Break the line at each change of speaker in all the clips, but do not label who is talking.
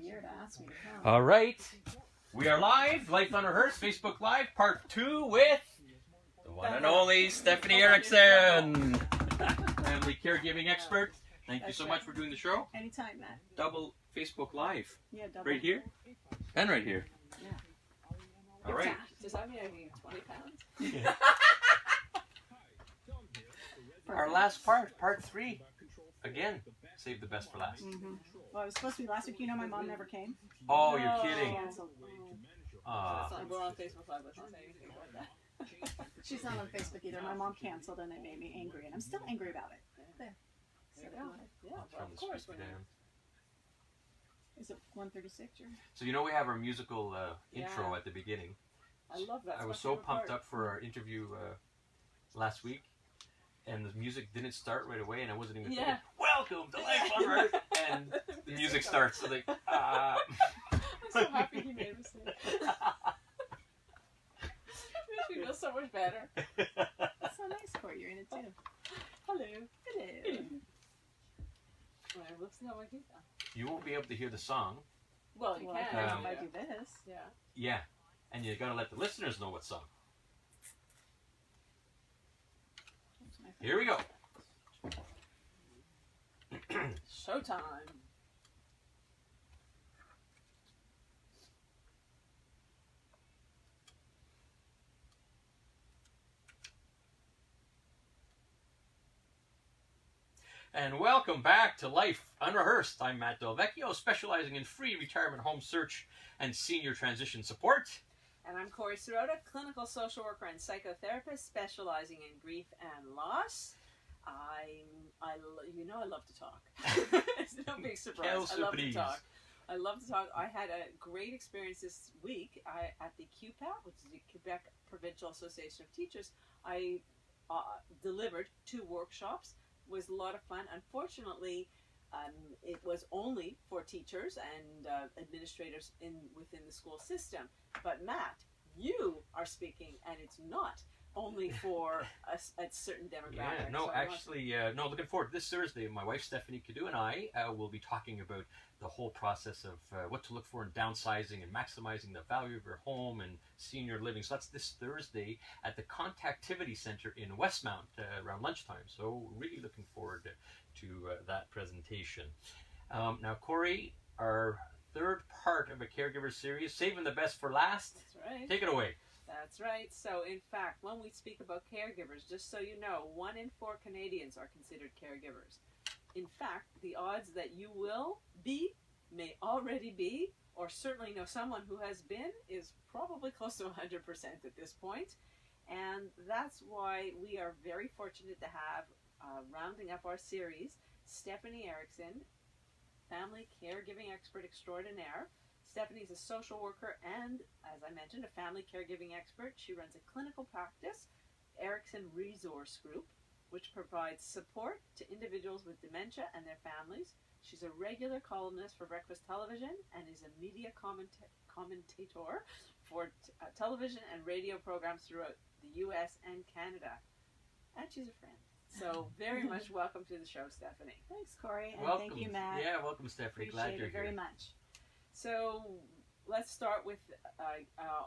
year to ask me to come.
All right. We are live, Life Unrehearsed, Facebook Live, part 2 with the one and only Stephanie Erickson, Family Caregiving Expert. Thank you so much for doing the show.
Anytime, Matt.
Double Facebook Live.
Yeah, double.
Right here and right here.
Yeah.
All right.
Does that mean I gained 20 pounds?
Yeah. Our last part 3. Again, save the best for last.
Mm-hmm. Well, it was supposed to be last week. You know, my mom never came.
Oh, you're kidding.
Canceled.
We're on Facebook Live. Let's not say anything about that.
She's not on Facebook either. My mom canceled, and it made me angry, and I'm still angry about it. There.
Yeah,
I'll turn
of
the
course.
speaker down.
Is it 1:36 or?
So you know we have our musical intro
Yeah.
at the beginning.
I love that.
I was so pumped up for our interview last week, and the music didn't start right away, and I wasn't even thinking, welcome to Life on Earth, and the music starts, so like,
I'm so happy he made a mistake. Makes me feel so much better.
That's so nice, Corey. You're in it too.
Hello.
Hello.
Right, let's see how I do that.
You won't be able to hear the song,
Well, you
Well, I
can.
can
Um,
if I do this.
Yeah.
yeah, and you gotta let the listeners know what song.
That's my
Here we go.
Showtime.
And welcome back to Life Unrehearsed. I'm Matt Delvecchio, specializing in free retirement home search and senior transition support.
And I'm Corey Sirota, clinical social worker and psychotherapist specializing in grief and loss. I love to talk. It's no big surprise. I love to talk. I had a great experience this week at the QPAT, which is the Quebec Provincial Association of Teachers. I delivered 2 workshops. It was a lot of fun. Unfortunately, it was only for teachers and administrators within the school system. But Matt, you are speaking, and it's not only for a certain demographic.
Yeah, no, actually, looking forward. This Thursday, my wife Stephanie Cadu and I will be talking about the whole process of what to look for in downsizing and maximizing the value of your home and senior living. So that's this Thursday at the Contactivity Center in Westmount around lunchtime. So really looking forward to that presentation. Now, Corey, our 3rd part of a Caregiver Series, saving the best for last.
That's right.
Take it away.
That's right. So, in fact, when we speak about caregivers, just so you know, 1 in 4 Canadians are considered caregivers. In fact, the odds that you will be, may already be, or certainly know someone who has been, is probably close to 100% at this point. And that's why we are very fortunate to have, rounding up our series, Stephanie Erickson, Family Caregiving Expert Extraordinaire. Stephanie's a social worker and, as I mentioned, a family caregiving expert. She runs a clinical practice, Erickson Resource Group, which provides support to individuals with dementia and their families. She's a regular columnist for breakfast television and is a media commentator for television and radio programs throughout the U.S. and Canada. And she's a friend. So very much welcome to the show, Stephanie.
Thanks, Corey, and
Welcome.
thank you, Matt.
Yeah, welcome, Stephanie. Glad
Appreciate
you're
it very
here.
much.
So let's start with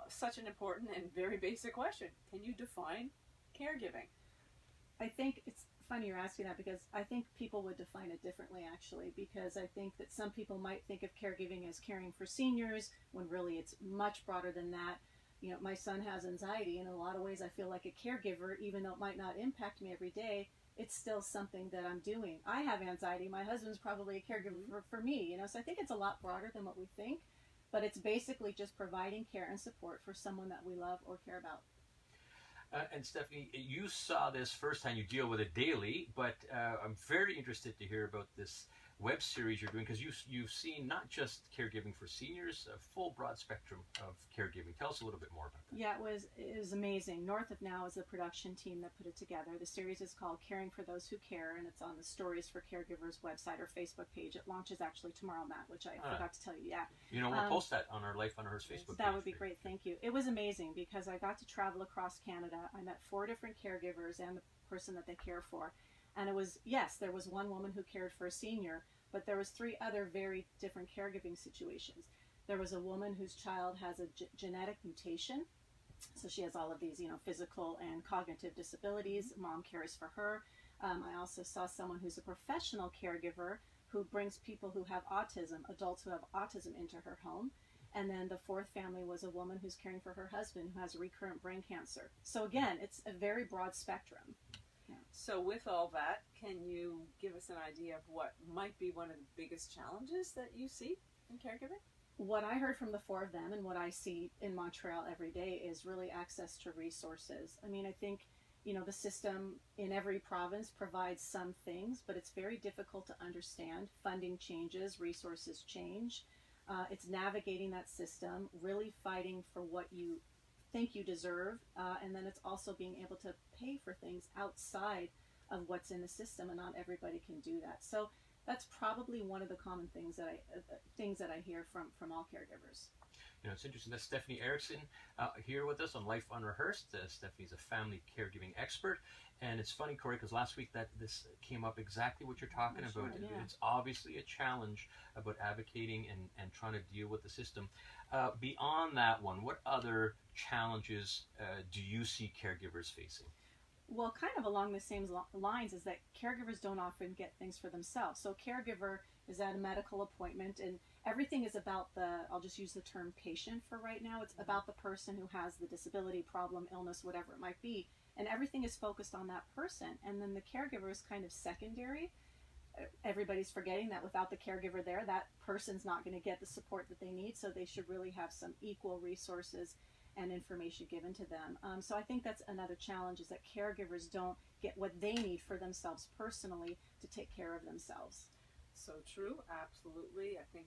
such an important and very basic question. Can you define caregiving?
I think it's funny you're asking that because I think people would define it differently, actually, because I think that some people might think of caregiving as caring for seniors when really it's much broader than that. You know, my son has anxiety, and in a lot of ways I feel like a caregiver, even though it might not impact me every day, it's still something that I'm doing. I have anxiety. My husband's probably a caregiver for me, you know, so I think it's a lot broader than what we think, but it's basically just providing care and support for someone that we love or care about.
And Stephanie, you saw this firsthand. You deal with it daily, but I'm very interested to hear about this web series you're doing because you've seen not just caregiving for seniors, a full broad spectrum of caregiving. Tell us a little bit more about that.
Yeah, it was amazing. North of Now is the production team that put it together. The series is called Caring for Those Who Care, and it's on the Stories for Caregivers website or Facebook page. It launches actually tomorrow, Matt, which I forgot to tell you. Yeah.
You know, we'll post that on our Life Unrehearsed Facebook page.
That would be great. Thank you. It was amazing because I got to travel across Canada. I met 4 different caregivers and the person that they care for. And it was, yes, there was one woman who cared for a senior, But there was 3 other very different caregiving situations. There was a woman whose child has a genetic mutation, so she has all of these, physical and cognitive disabilities. Mom cares for her. I also saw someone who's a professional caregiver who brings people who have autism, adults who have autism, into her home. And then the 4th family was a woman who's caring for her husband who has recurrent brain cancer. So again, it's a very broad spectrum. Yeah.
So with all that, can you give us an idea of what might be one of the biggest challenges that you see in caregiving?
What I heard from the 4 of them and what I see in Montreal every day is really access to resources. I mean, I think, the system in every province provides some things, but it's very difficult to understand. Funding changes, resources change. It's navigating that system, really fighting for what you think you deserve, and then it's also being able to pay for things outside of what's in the system, and not everybody can do that. So that's probably one of the common things that I hear from all caregivers.
It's interesting. That's Stephanie Erickson here with us on Life Unrehearsed. Stephanie's a family caregiving expert. And it's funny, Corey, because last week that this came up exactly what you're talking about.
Sure, yeah.
It's obviously a challenge about advocating and trying to deal with the system. Beyond that one, what other challenges do you see caregivers facing?
Well, kind of along the same lines is that caregivers don't often get things for themselves. So a caregiver is at a medical appointment, and everything is about I'll just use the term patient for right now. It's about the person who has the disability, problem, illness, whatever it might be. And everything is focused on that person. And then the caregiver is kind of secondary. Everybody's forgetting that without the caregiver there, that person's not going to get the support that they need. So they should really have some equal resources and information given to them. So I think that's another challenge, is that caregivers don't get what they need for themselves personally to take care of themselves.
So true, absolutely. I think,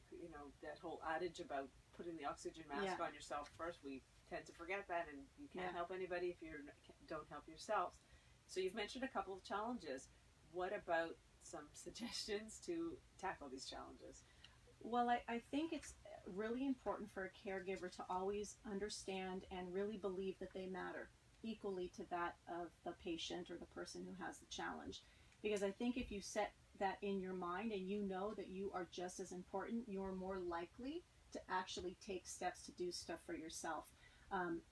that whole adage about putting the oxygen mask on yourself first, we tend to forget that, and you can't help anybody if you don't help yourselves. So you've mentioned a couple of challenges. What about some suggestions to tackle these challenges?
Well, I think it's really important for a caregiver to always understand and really believe that they matter equally to that of the patient or the person who has the challenge. Because I think if you set that in your mind and you know that you are just as important, you're more likely to actually take steps to do stuff for yourself.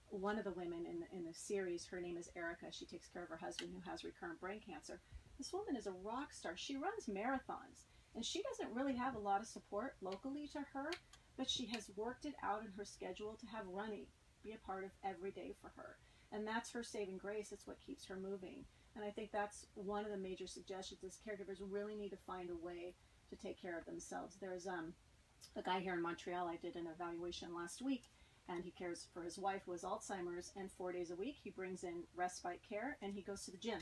One of the women in the series, her name is Erickson. She takes care of her husband who has recurrent brain cancer. This woman is a rock star. She runs marathons, and she doesn't really have a lot of support locally to her, but she has worked it out in her schedule to have running be a part of every day for her. And that's her saving grace. It's what keeps her moving. And I think that's one of the major suggestions, is caregivers really need to find a way to take care of themselves. There's a guy here in Montreal. I did an evaluation last week, and he cares for his wife who has Alzheimer's, and 4 days a week he brings in respite care, and he goes to the gym.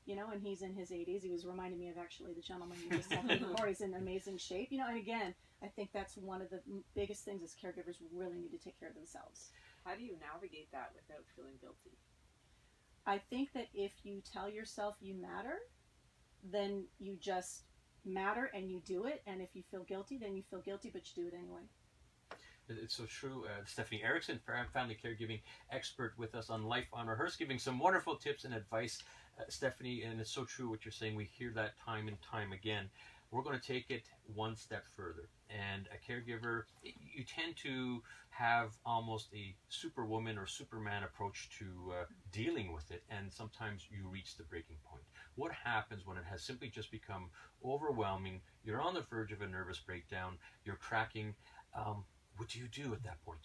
And he's in his 80s. He was reminding me of actually the gentleman you just said before. He's in amazing shape. And again, I think that's one of the biggest things, is caregivers really need to take care of themselves.
How do you navigate that without feeling guilty?
I think that if you tell yourself you matter, then you just matter and you do it. And if you feel guilty, then you feel guilty, but you do it anyway.
It's so true. Stephanie Erickson, family caregiving expert, with us on Life Unrehearsed, giving some wonderful tips and advice. Stephanie, and it's so true what you're saying. We hear that time and time again. We're going to take it one step further. And a caregiver, you tend to have almost a superwoman or superman approach to dealing with it, and sometimes you reach the breaking point. What happens when it has simply just become overwhelming? You're on the verge of a nervous breakdown. You're cracking. What do you do at that point?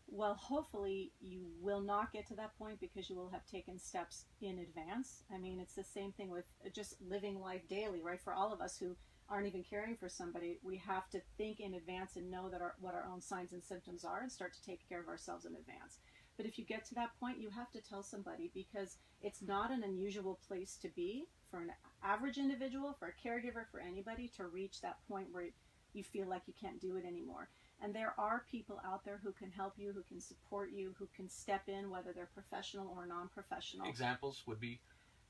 Well, hopefully you will not get to that point, because you will have taken steps in advance. I mean, it's the same thing with just living life daily, right? For all of us who aren't even caring for somebody, we have to think in advance and know that what our own signs and symptoms are, and start to take care of ourselves in advance. But if you get to that point, you have to tell somebody, because it's not an unusual place to be for an average individual, for a caregiver, for anybody to reach that point where you feel like you can't do it anymore. And there are people out there who can help you, who can support you, who can step in, whether they're professional or non-professional.
Examples would be?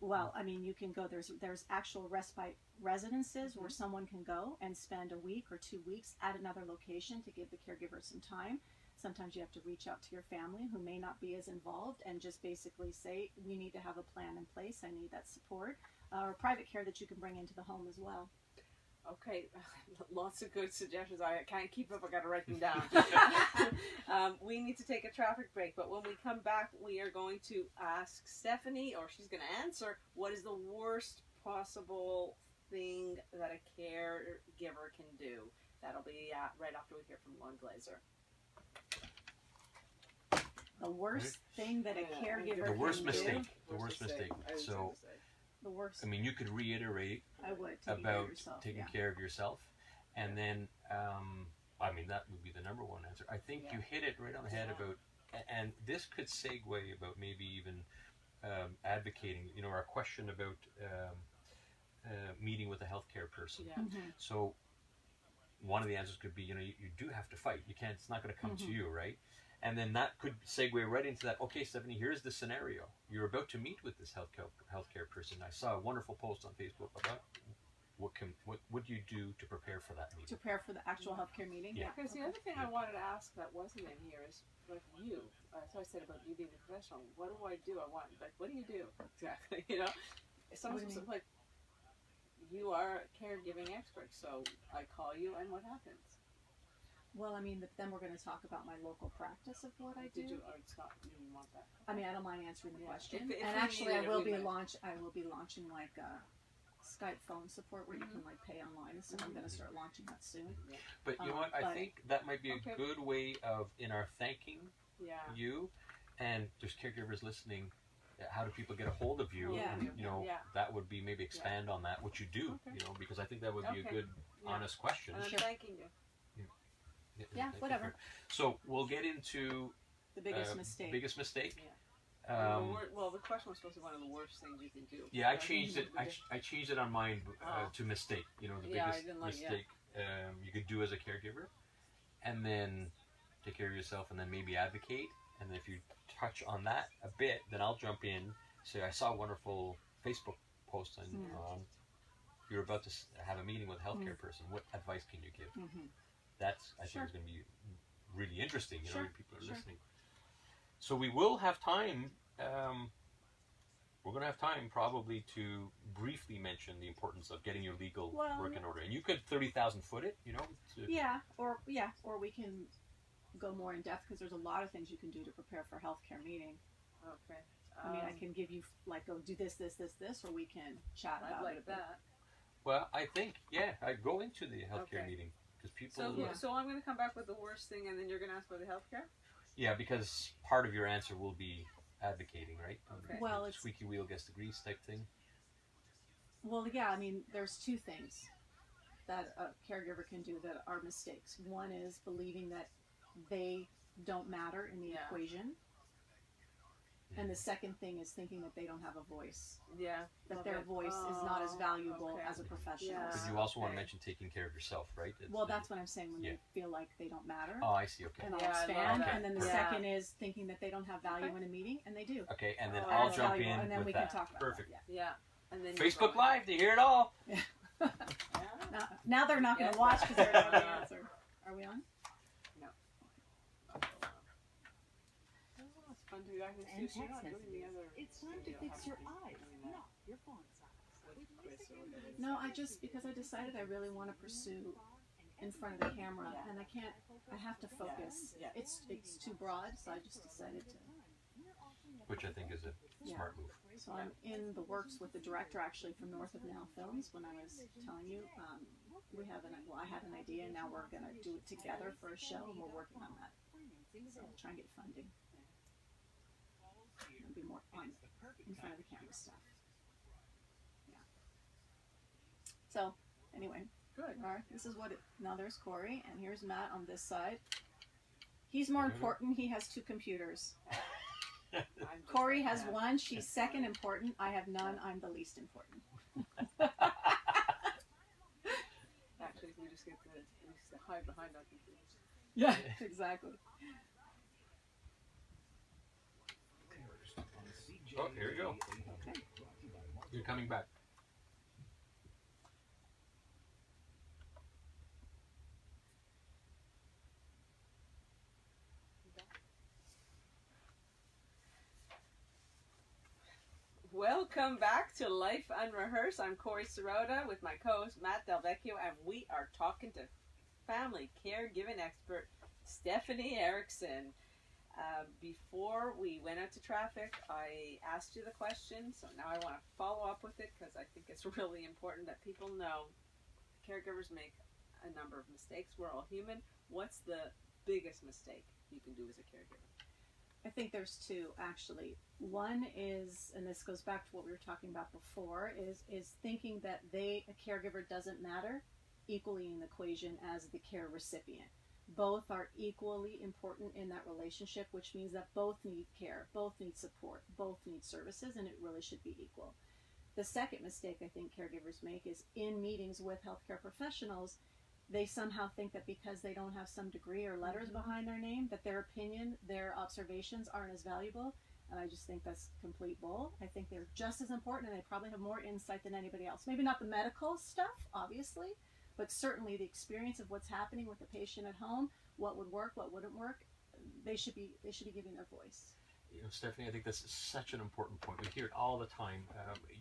Well, I mean, you can go, there's actual respite residences where someone can go and spend a week or 2 weeks at another location to give the caregiver some time. Sometimes you have to reach out to your family, who may not be as involved, and just basically say, we need to have a plan in place, I need that support, or private care that you can bring into the home as well.
Okay, lots of good suggestions. I can't keep up. I got to write them down. We need to take a traffic break, but when we come back, we are going to ask Stephanie, or she's going to answer, what is the worst possible thing that a caregiver can do? That'll be right after we hear from Lauren Glazer.
The worst thing that a caregiver
The worst
can
mistake.
do.
The worst mistake. So,
The worst.
I mean, you could reiterate
I would taking care
about
of yourself,
taking
yeah.
care of yourself, and then I mean that would be the number one answer. I think you hit it right on the head about, and this could segue about maybe even advocating. You know, our question about meeting with a healthcare person.
Yeah.
Mm-hmm.
So one of the answers could be, you know, you do have to fight. You can't. It's not going to come to you, right? And then that could segue right into that. Okay, Stephanie, here's the scenario. You're about to meet with this healthcare person. I saw a wonderful post on Facebook about what do you do to prepare for that meeting?
To prepare for the actual healthcare meeting.
Yeah.
Because the other thing I wanted to ask that wasn't in here is, like, you. So I said about you being a professional. What do I do? I want, like, what do you do exactly? You know, someone's like, you are a caregiving expert, so I call you, and what happens?
Well, I mean, then we're going to talk about my local practice of what I do.
Did you? Or it's not. You didn't want that.
I mean, I don't mind answering the question.
If
And
we
actually,
needed it,
I will
we
be
might.
launching like Skype phone support where you can like pay online. So I'm going to start launching that soon.
But you know what? I think that might be a good way of, in our thanking you, and there's caregivers listening. How do people get a hold of you?
Yeah.
And, you know, that would be maybe expand on that, what you do, you know, because I think that would be a good, honest question.
And I'm thanking you.
Yeah, whatever.
So we'll get into
the biggest mistake.
Biggest mistake.
Yeah. Well, the question was supposed to be one of the worst things you can do.
Yeah, I changed it. I changed it on mine to mistake. You know, the biggest mistake you could do as a caregiver, and then take care of yourself, and then maybe advocate. And then if you touch on that a bit, then I'll jump in. Say, I saw a wonderful Facebook post on you're about to have a meeting with a healthcare person. What advice can you give? That's, I think, is going to be really interesting. You know, people are listening. So we will have time. We're going to have time probably to briefly mention the importance of getting your legal work in order. And you could 30,000 foot it, you know.
Or we can go more in depth because there's a lot of things you can do to prepare for a healthcare meeting.
Okay.
I mean, I can give you like, go do this, or we can chat about
like
it.
that.
Well, I think I go into the healthcare meeting. People
so I'm going to come back with the worst thing, and then you're going to ask about the healthcare?
Yeah, because part of your answer will be advocating, right?
Okay.
Well, it's
squeaky wheel gets the grease type thing.
Well, yeah, I mean, there's two things that a caregiver can do that are mistakes. One is believing that they don't matter in the equation. And the second thing is thinking that they don't have a voice.
Yeah.
That their voice is not as valuable as a professional.
Yeah.
But you also want to mention taking care of yourself, right?
Well, that's what I'm saying, when they feel like they don't matter.
Oh, I see, okay.
And I'll expand. And then the second is thinking that they don't have value in a meeting, and they do.
Okay, and then I'll jump in
and then
with
we
that.
can talk about
Perfect.
that.
Yeah. And then
Facebook Live, do you hear it all?
Now they're not going to watch because they're not going to answer. Are we on?
No. It's fun to actually see. You're not doing the other.
It's time to fix your eyes, not your phone size.
No, because I decided I really want to pursue in front of the camera, and I have to focus. It's too broad, so I just decided to.
Which I think is a smart move.
So I'm in the works with the director, actually, from North of Now Films. When I was telling you, I had an idea, and now we're going to do it together for a show, and we're working on that. So we'll try and get funding. It'll be more fun in front of the camera stuff. Yeah. So, anyway.
Good.
All right, this is now there's Corey, and here's Matt on this side. He's more important. He has 2 computers. Corey has 1. She's second important. I have none. I'm the least important.
Actually, we just get to hide behind our computers.
Yeah, exactly.
Oh, here we go.
Okay.
You're coming back.
Well, Welcome back to Life Unrehearsed. I'm Corey Sirota with my co-host Matt Del Vecchio, and we are talking to family caregiving expert Stephanie Erickson. Before we went out to traffic, I asked you the question, so now I want to follow up with it because I think it's really important that people know caregivers make a number of mistakes. We're all human. What's the biggest mistake you can do as a caregiver?
I think there's two, actually. One is, and this goes back to what we were talking about before, is thinking that a caregiver doesn't matter equally in the equation as the care recipient. Both are equally important in that relationship, which means that both need care, both need support, both need services, and it really should be equal. The second mistake I think caregivers make is in meetings with healthcare professionals, they somehow think that because they don't have some degree or letters behind their name, that their opinion, their observations aren't as valuable. And I just think that's complete bull. I think they're just as important, and they probably have more insight than anybody else. Maybe not the medical stuff, obviously, but certainly the experience of what's happening with the patient at home, what would work, what wouldn't work. They should be giving their voice.
You know, Stephanie, I think that's such an important point. We hear it all the time.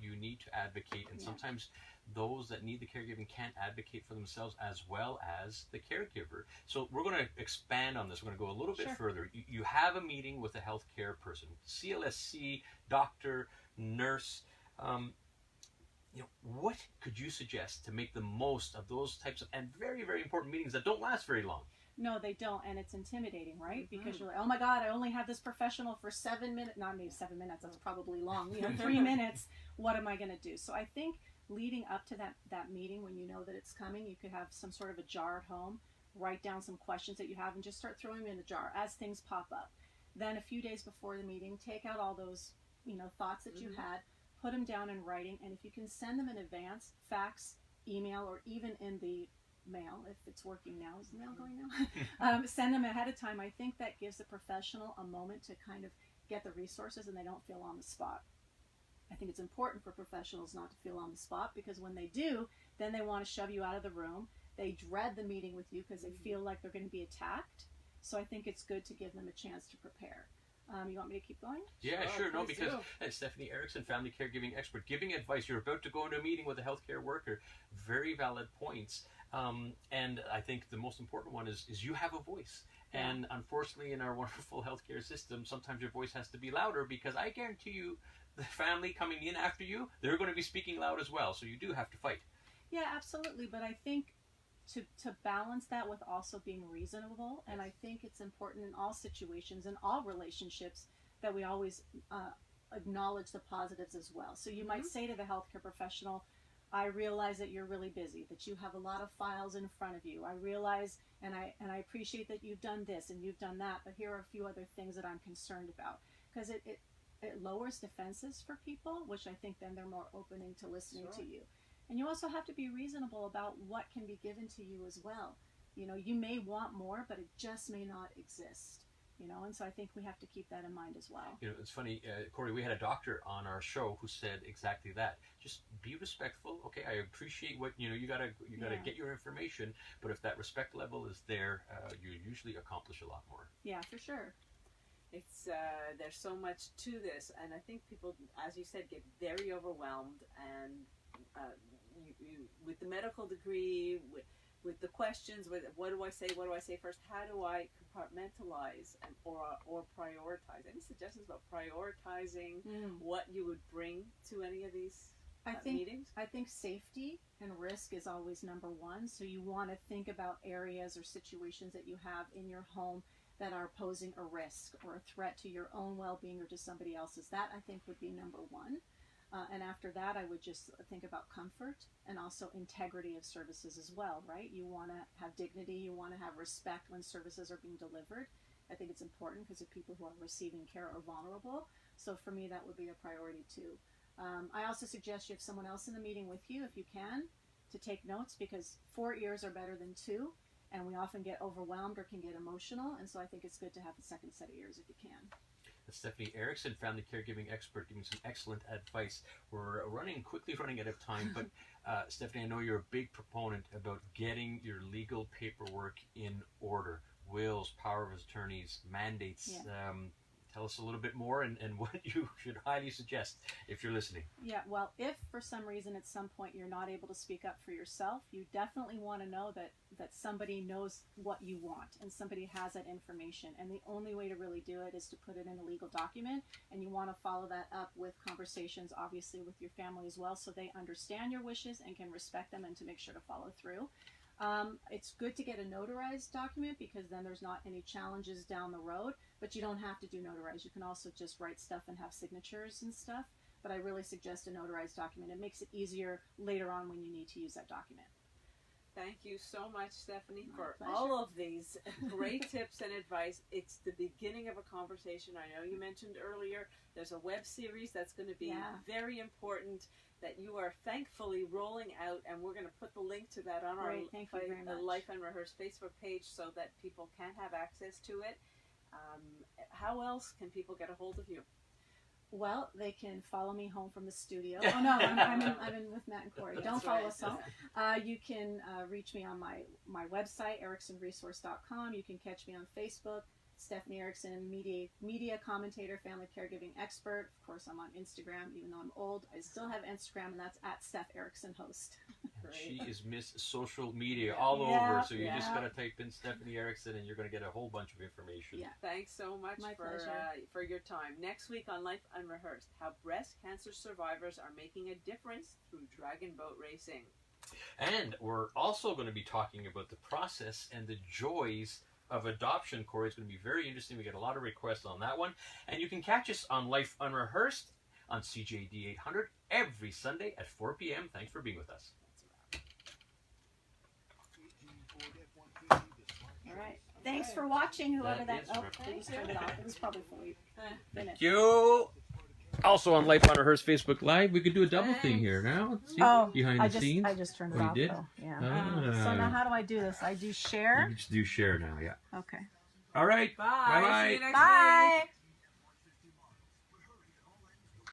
You need to advocate, and sometimes those that need the caregiving can't advocate for themselves as well as the caregiver. So we're going to expand on this. We're going to go a little bit further. You have a meeting with a healthcare person, CLSC, doctor, nurse. You know, what could you suggest to make the most of those types of and very, very important meetings that don't last very long?
No, they don't, and it's intimidating, right? Because you're like, oh my God, I only have this professional for 7 minutes. Not maybe 7 minutes, that's probably long. 3 minutes, what am I going to do? So I think leading up to that meeting, when you know that it's coming, you could have some sort of a jar at home, write down some questions that you have, and just start throwing them in the jar as things pop up. Then a few days before the meeting, take out all those thoughts that you had, put them down in writing, and if you can send them in advance, fax, email, or even in the mail, if it's working now. Is the mail going now? Send them ahead of time. I think that gives the professional a moment to kind of get the resources and they don't feel on the spot. I think it's important for professionals not to feel on the spot, because when they do, then they want to shove you out of the room. They dread the meeting with you because they feel like they're going to be attacked. So I think it's good to give them a chance to prepare. You want me to keep going?
Yeah, sure. No,
please
because
do.
Stephanie Erickson, Family Caregiving Expert, giving advice. You're about to go into a meeting with a healthcare worker. Very valid points. And I think the most important one is you have a voice.
Yeah.
And unfortunately, in our wonderful healthcare system, sometimes your voice has to be louder, because I guarantee you, the family coming in after you, they're going to be speaking loud as well. So you do have to fight.
Yeah, absolutely. But I think to balance that with also being reasonable, and I think it's important in all situations, in all relationships, that we always acknowledge the positives as well. So you might say to the healthcare professional, I realize that you're really busy, that you have a lot of files in front of you. I realize and I appreciate that you've done this and you've done that, but here are a few other things that I'm concerned about. Because it lowers defenses for people, which I think then they're more opening to listening to you. And you also have to be reasonable about what can be given to you as well. You may want more, but it just may not exist. And so I think we have to keep that in mind as well.
It's funny, Corey, we had a doctor on our show who said exactly that. Just be respectful. Okay, I appreciate what, you gotta get your information, but if that respect level is there, you usually accomplish a lot more.
Yeah, for sure.
It's there's so much to this, and I think people, as you said, get very overwhelmed, and you with the medical degree, with the questions, with what do I say first, how do I compartmentalize or prioritize? Any suggestions about prioritizing what you would bring to any of these meetings?
I think safety and risk is always number one. So you want to think about areas or situations that you have in your home that are posing a risk or a threat to your own well-being or to somebody else's. That, I think, would be number one. And after that, I would just think about comfort and also integrity of services as well, right? You want to have dignity. You want to have respect when services are being delivered. I think it's important because the people who are receiving care are vulnerable. So for me, that would be a priority too. I also suggest you have someone else in the meeting with you, if you can, to take notes, because 4 ears are better than 2. And we often get overwhelmed or can get emotional. And so I think it's good to have the second set of ears if you can.
Stephanie Erickson, Family Caregiving Expert, giving some excellent advice. We're quickly running out of time, but Stephanie, I know you're a big proponent about getting your legal paperwork in order. Wills, power of attorneys, mandates. tell us a little bit more and what you should highly suggest if you're listening.
Yeah, well, if for some reason at some point you're not able to speak up for yourself, you definitely want to know that somebody knows what you want and somebody has that information. And the only way to really do it is to put it in a legal document, and you want to follow that up with conversations, obviously, with your family as well, so they understand your wishes and can respect them and to make sure to follow through. It's good to get a notarized document because then there's not any challenges down the road, but you don't have to do notarized. You can also just write stuff and have signatures and stuff, but I really suggest a notarized document. It makes it easier later on when you need to use that document.
Thank you so much, Stephanie,
My
for
pleasure.
all of these great tips and advice. It's the beginning of a conversation. I know you mentioned earlier there's a web series that's going to be very important that you are thankfully rolling out, and we're going to put the link to that on
Great, thank you very much.
Life Unrehearsed Facebook page so that people can have access to it. How else can people get a hold of you?
Well, they can follow me home from the studio. Oh no, I'm in with Matt and Corey. Don't follow us home. You can reach me on my website, ericksonresource.com. You can catch me on Facebook, Stephanie Erickson, media commentator, family caregiving expert. Of course, I'm on Instagram, even though I'm old. I still have Instagram, and that's at Steph Erickson Host.
She is Miss Social Media all over, so you just got to type in Stephanie Erickson and you're going to get a whole bunch of information.
Yeah.
Thanks so much for your time. Next week on Life Unrehearsed, how breast cancer survivors are making a difference through dragon boat racing.
And we're also going to be talking about the process and the joys of adoption. Corey, it's going to be very interesting. We get a lot of requests on that one. And you can catch us on Life Unrehearsed on CJD 800 every Sunday at 4 p.m. Thanks for being with us.
All right. Thanks for watching, whoever that
is
oh,
right.
they just turned it off. It was probably for you.
Thank you. Also on Life Unrehearsed Facebook Live, we could do a double thing here now. See, behind the scenes.
I just turned it
Oh,
off.
you did?
Though. Yeah.
Ah.
So now how do I do this? I do share.
You just do share now, yeah.
Okay.
All right.
Bye.
Bye-bye.
See you next week.
Bye.